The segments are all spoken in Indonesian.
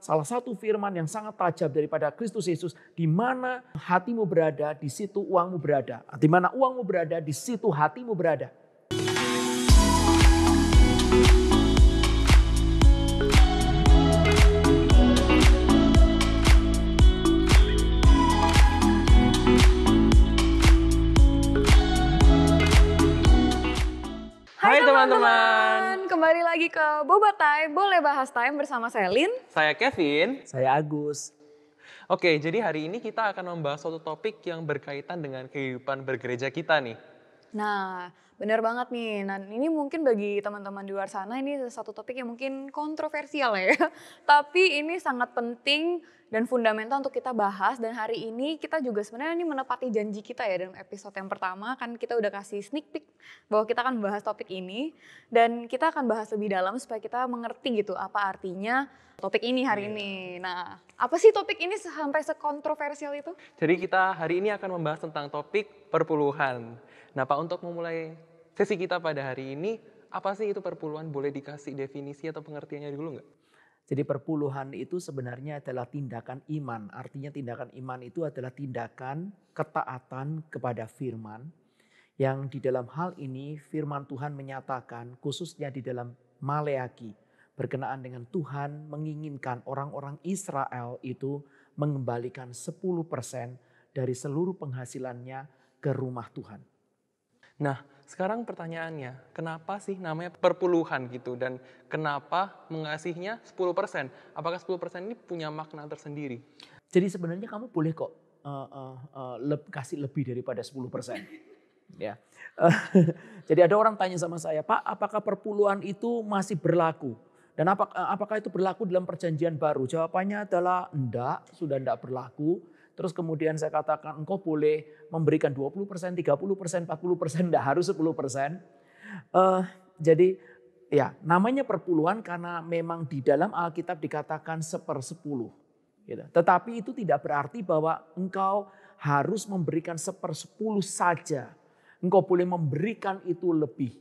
salah satu firman yang sangat tajam daripada Kristus Yesus, di mana hatimu berada, di situ uangmu berada. Di mana uangmu berada, di situ hatimu berada. Hai teman-teman, kembali lagi ke Boba Time, boleh bahas time bersama saya Lin. Saya Kevin. Saya Agus. Oke, jadi hari ini kita akan membahas suatu topik yang berkaitan dengan kehidupan bergereja kita nih. Nah, benar banget nih. Nah, ini mungkin bagi teman-teman di luar sana ini satu topik yang mungkin kontroversial ya. Tapi ini sangat penting dan fundamental untuk kita bahas. Dan hari ini kita juga sebenarnya ini menepati janji kita ya dalam episode yang pertama. Kan kita udah kasih sneak peek bahwa kita akan bahas topik ini. Dan kita akan bahas lebih dalam supaya kita mengerti gitu apa artinya topik ini hari ini. Nah, apa sih topik ini sampai sekontroversial itu? Jadi kita hari ini akan membahas tentang topik perpuluhan. Nah Pak, untuk memulai sesi kita pada hari ini, apa sih itu perpuluhan? Boleh dikasih definisi atau pengertiannya dulu nggak? Jadi perpuluhan itu sebenarnya adalah tindakan iman. Artinya tindakan iman itu adalah tindakan ketaatan kepada firman. Yang di dalam hal ini firman Tuhan menyatakan khususnya di dalam Maleaki. Berkenaan dengan Tuhan menginginkan orang-orang Israel itu mengembalikan 10% dari seluruh penghasilannya ke rumah Tuhan. Nah, sekarang pertanyaannya, kenapa sih namanya perpuluhan gitu? Dan kenapa mengasihinya 10%? Apakah 10% ini punya makna tersendiri? Jadi sebenarnya kamu boleh kok kasih lebih daripada 10%. Ya. Jadi ada orang tanya sama saya, Pak, apakah perpuluhan itu masih berlaku? Dan apakah itu berlaku dalam perjanjian baru? Jawabannya adalah enggak, sudah enggak berlaku. Terus kemudian saya katakan engkau boleh memberikan 20%, 30%, 40%, enggak harus 10%. Jadi ya namanya perpuluhan karena memang di dalam Alkitab dikatakan 1/10. Gitu. Tetapi itu tidak berarti bahwa engkau harus memberikan 1/10 saja. Engkau boleh memberikan itu lebih.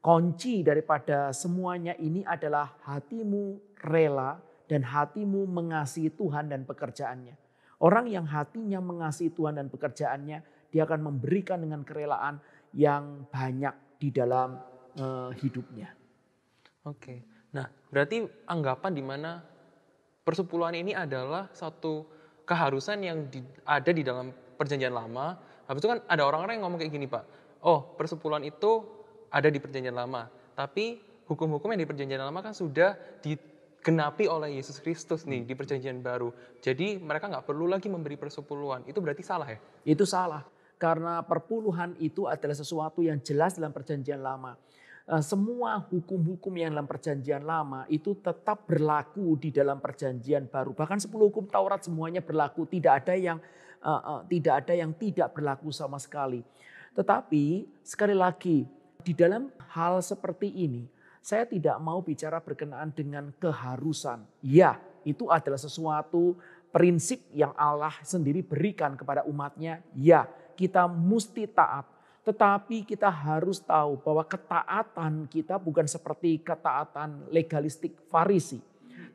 Kunci daripada semuanya ini adalah hatimu rela dan hatimu mengasihi Tuhan dan pekerjaannya. Orang yang hatinya mengasihi Tuhan dan pekerjaannya, dia akan memberikan dengan kerelaan yang banyak di dalam hidupnya. Oke, nah berarti anggapan di mana persepuluhan ini adalah satu keharusan yang ada di dalam perjanjian lama. Habis itu kan ada orang-orang yang ngomong kayak gini Pak, oh persepuluhan itu ada di perjanjian lama, tapi hukum-hukum yang di perjanjian lama kan sudah digenapi oleh Yesus Kristus nih di perjanjian baru. Jadi mereka nggak perlu lagi memberi persepuluhan. Itu berarti salah ya? Itu salah. Karena perpuluhan itu adalah sesuatu yang jelas dalam perjanjian lama. Semua hukum-hukum yang dalam perjanjian lama itu tetap berlaku di dalam perjanjian baru. Bahkan 10 hukum Taurat semuanya berlaku. Tidak ada yang tidak berlaku sama sekali. Tetapi sekali lagi di dalam hal seperti ini, saya tidak mau bicara berkenaan dengan keharusan. Ya, itu adalah sesuatu prinsip yang Allah sendiri berikan kepada umatnya. Ya, kita mesti taat. Tetapi kita harus tahu bahwa ketaatan kita bukan seperti ketaatan legalistik Farisi.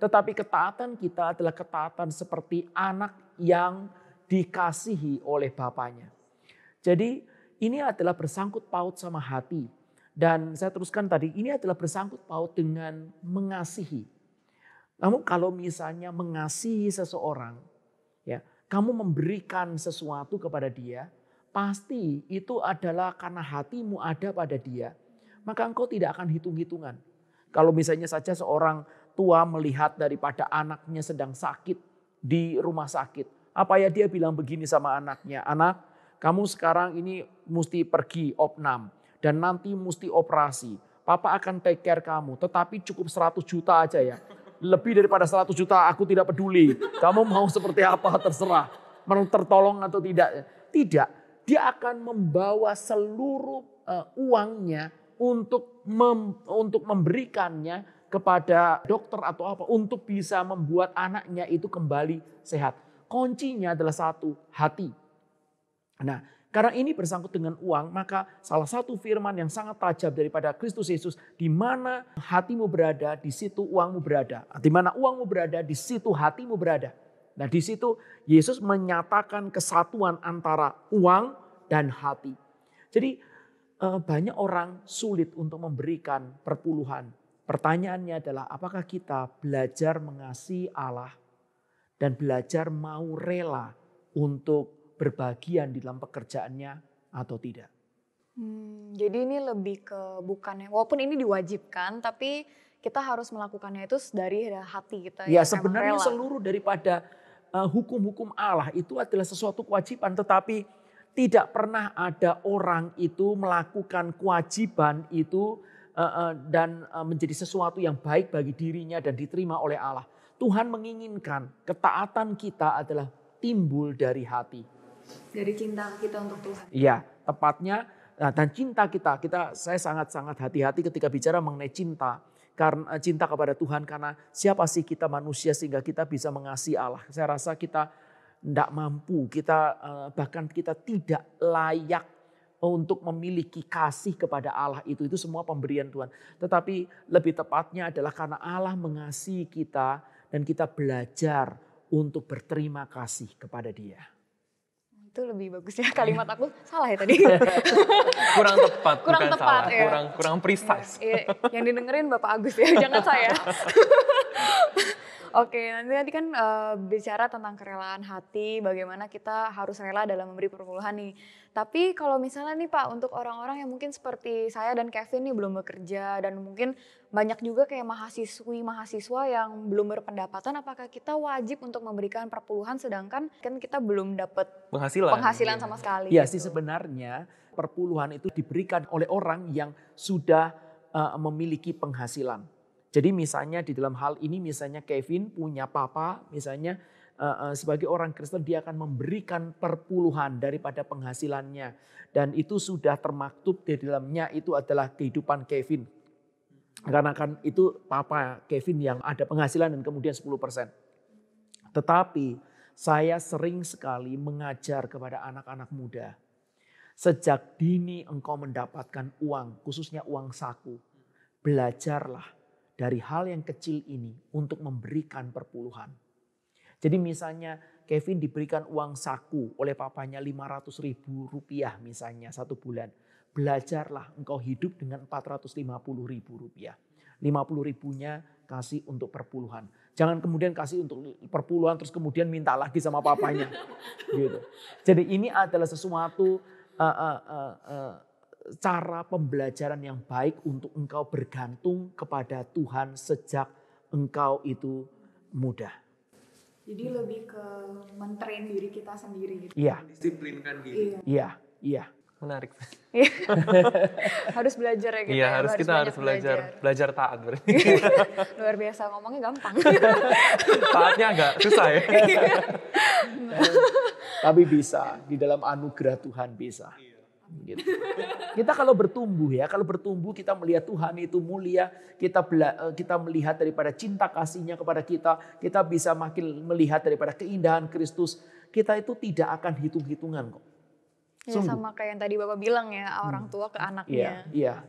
Tetapi ketaatan kita adalah ketaatan seperti anak yang dikasihi oleh bapaknya. Jadi ini adalah bersangkut paut sama hati. Dan saya teruskan tadi, ini adalah bersangkut paut dengan mengasihi. Namun kalau misalnya mengasihi seseorang, ya, kamu memberikan sesuatu kepada dia, pasti itu adalah karena hatimu ada pada dia. Maka engkau tidak akan hitung-hitungan. Kalau misalnya saja seorang tua melihat daripada anaknya sedang sakit di rumah sakit. Apa ya dia bilang begini sama anaknya, anak kamu sekarang ini mesti pergi opnam. Dan nanti mesti operasi. Papa akan take care kamu. Tetapi cukup 100 juta aja ya. Lebih daripada 100 juta aku tidak peduli. Kamu mau seperti apa terserah. Mau tertolong atau tidak. Tidak. Dia akan membawa seluruh uangnya untuk memberikannya kepada dokter atau apa. Untuk bisa membuat anaknya itu kembali sehat. Kuncinya adalah satu, hati. Nah, Karena ini bersangkut dengan uang, maka salah satu firman yang sangat tajam daripada Kristus Yesus, di mana hatimu berada, di situ uangmu berada. Di mana uangmu berada, di situ hatimu berada. Nah, di situ Yesus menyatakan kesatuan antara uang dan hati. Jadi banyak orang sulit untuk memberikan perpuluhan. Pertanyaannya adalah apakah kita belajar mengasihi Allah dan belajar mau rela untuk berbagian di dalam pekerjaannya atau tidak. Jadi ini lebih ke bukannya, walaupun ini diwajibkan, tapi kita harus melakukannya itu dari hati kita. Ya yang sebenarnya emang rela. seluruh daripada hukum-hukum Allah itu adalah sesuatu kewajiban, tetapi tidak pernah ada orang itu melakukan kewajiban itu dan menjadi sesuatu yang baik bagi dirinya dan diterima oleh Allah. Tuhan menginginkan ketaatan kita adalah timbul dari hati. Dari cinta kita untuk Tuhan. Iya, tepatnya dan cinta kita saya sangat-sangat hati-hati ketika bicara mengenai cinta. Karena cinta kepada Tuhan, karena siapa sih kita manusia sehingga kita bisa mengasihi Allah. Saya rasa kita tidak mampu, bahkan kita tidak layak untuk memiliki kasih kepada Allah. Itu semua pemberian Tuhan. Tetapi lebih tepatnya adalah karena Allah mengasihi kita dan kita belajar untuk berterima kasih kepada Dia. Itu lebih bagus ya, kalimat aku salah ya tadi. Kurang tepat, Kurang bukan tepat, salah, ya. kurang precise. Yang didengerin Bapak Agus ya, jangan saya. Oke, nanti kan bicara tentang kerelaan hati, bagaimana kita harus rela dalam memberi perpuluhan nih. Tapi kalau misalnya nih Pak, untuk orang-orang yang mungkin seperti saya dan Kevin nih belum bekerja, dan mungkin banyak juga kayak mahasiswa yang belum berpendapatan, apakah kita wajib untuk memberikan perpuluhan sedangkan kan kita belum dapat penghasilan sama sekali? Ya sih, sebenarnya perpuluhan itu diberikan oleh orang yang sudah memiliki penghasilan. Jadi misalnya di dalam hal ini, misalnya Kevin punya papa, misalnya sebagai orang Kristen dia akan memberikan perpuluhan daripada penghasilannya. Dan itu sudah termaktub di dalamnya, itu adalah kehidupan Kevin. Karena kan itu papa Kevin yang ada penghasilan dan kemudian 10%. Tetapi saya sering sekali mengajar kepada anak-anak muda. Sejak dini engkau mendapatkan uang, khususnya uang saku. Belajarlah dari hal yang kecil ini untuk memberikan perpuluhan. Jadi misalnya Kevin diberikan uang saku oleh papanya 500.000 rupiah misalnya satu bulan. Belajarlah engkau hidup dengan 450.000 rupiah. 50.000-nya kasih untuk perpuluhan. Jangan kemudian kasih untuk perpuluhan terus kemudian minta lagi sama papanya. Gitu. Jadi ini adalah sesuatu cara pembelajaran yang baik untuk engkau bergantung kepada Tuhan sejak engkau itu muda. Jadi lebih ke mentrain diri kita sendiri gitu. Iya. Disiplinkan diri. Iya. Menarik. Harus belajar ya kita. Iya, kita harus belajar taat berarti. Luar biasa, ngomongnya gampang. Taatnya agak susah ya. Tapi bisa, di dalam anugerah Tuhan bisa. Gitu. Kita kalau bertumbuh kita melihat Tuhan itu mulia, kita melihat daripada cinta kasihnya kepada kita bisa makin melihat daripada keindahan Kristus, kita itu tidak akan hitung-hitungan kok. Ya, sama kayak yang tadi Bapak bilang ya, orang tua ke anaknya. Iya.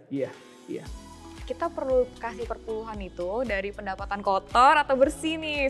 Kita perlu kasih perpuluhan itu dari pendapatan kotor atau bersih nih.